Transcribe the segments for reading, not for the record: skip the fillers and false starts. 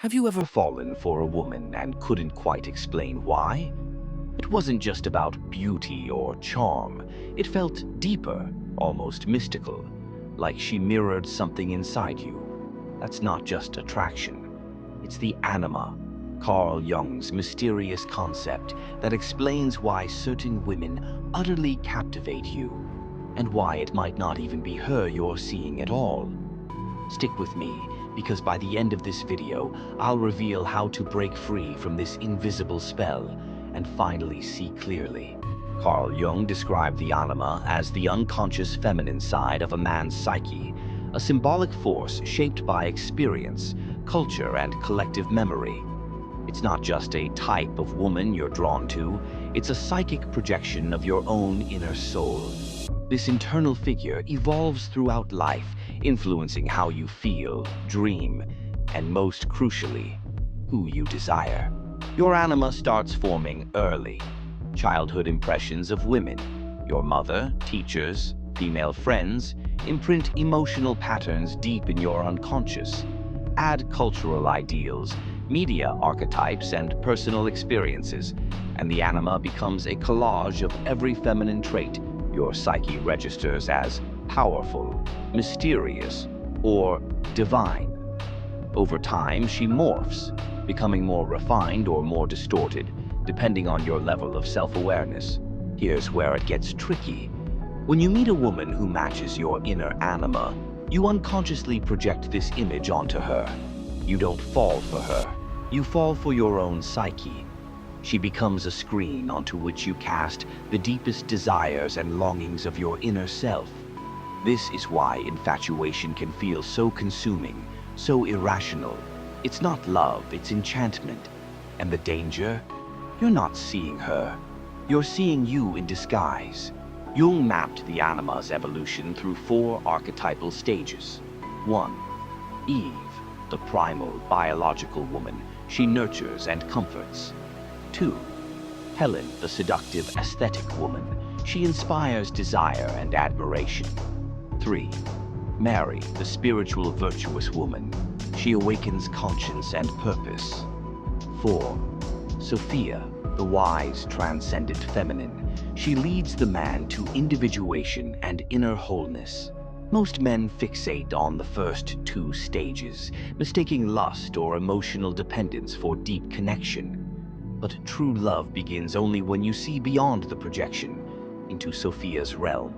Have you ever fallen for a woman and couldn't quite explain why? It wasn't just about beauty or charm. It felt deeper, almost mystical, like she mirrored something inside you. That's not just attraction. It's the anima, Carl Jung's mysterious concept that explains why certain women utterly captivate you, and why it might not even be her you're seeing at all. Stick with me, because by the end of this video, I'll reveal how to break free from this invisible spell and finally see clearly. Carl Jung described the anima as the unconscious feminine side of a man's psyche, a symbolic force shaped by experience, culture, and collective memory. It's not just a type of woman you're drawn to, it's a psychic projection of your own inner soul. This internal figure evolves throughout life, influencing how you feel, dream, and most crucially, who you desire. Your anima starts forming early. Childhood impressions of women, your mother, teachers, female friends, imprint emotional patterns deep in your unconscious. Add cultural ideals, media archetypes, and personal experiences, and the anima becomes a collage of every feminine trait your psyche registers as powerful, mysterious, or divine. Over time, she morphs, becoming more refined or more distorted, depending on your level of self-awareness. Here's where it gets tricky. When you meet a woman who matches your inner anima, you unconsciously project this image onto her. You don't fall for her. You fall for your own psyche. She becomes a screen onto which you cast the deepest desires and longings of your inner self. This is why infatuation can feel so consuming, so irrational. It's not love, it's enchantment. And the danger? You're not seeing her. You're seeing you in disguise. Jung mapped the anima's evolution through 4 archetypal stages. 1. Eve, the primal, biological woman. She nurtures and comforts. 2. Helen, the seductive, aesthetic woman. She inspires desire and admiration. 3. Mary, the spiritual, virtuous woman. She awakens conscience and purpose. 4. Sophia, the wise, transcendent feminine. She leads the man to individuation and inner wholeness. Most men fixate on the first 2 stages, mistaking lust or emotional dependence for deep connection. But true love begins only when you see beyond the projection, into Sophia's realm.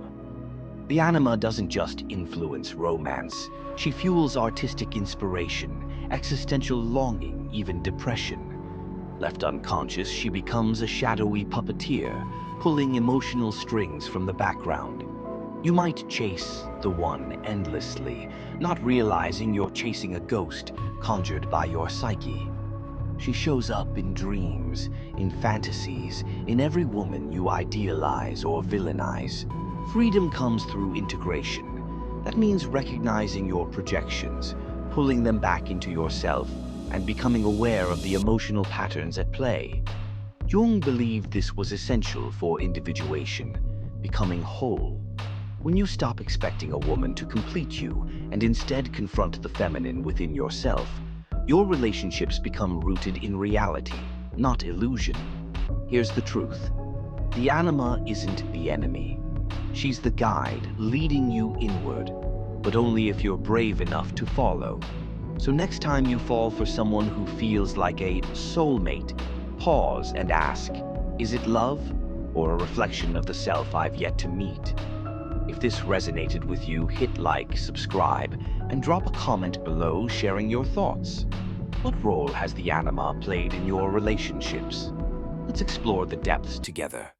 The anima doesn't just influence romance. She fuels artistic inspiration, existential longing, even depression. Left unconscious, she becomes a shadowy puppeteer, pulling emotional strings from the background. You might chase the one endlessly, not realizing you're chasing a ghost conjured by your psyche. She shows up in dreams, in fantasies, in every woman you idealize or villainize. Freedom comes through integration. That means recognizing your projections, pulling them back into yourself, and becoming aware of the emotional patterns at play. Jung believed this was essential for individuation, becoming whole. When you stop expecting a woman to complete you and instead confront the feminine within yourself, your relationships become rooted in reality, not illusion. Here's the truth. The anima isn't the enemy. She's the guide leading you inward, but only if you're brave enough to follow. So next time you fall for someone who feels like a soulmate, pause and ask, is it love or a reflection of the self I've yet to meet? If this resonated with you, hit like, subscribe, and drop a comment below sharing your thoughts. What role has the anima played in your relationships? Let's explore the depths together.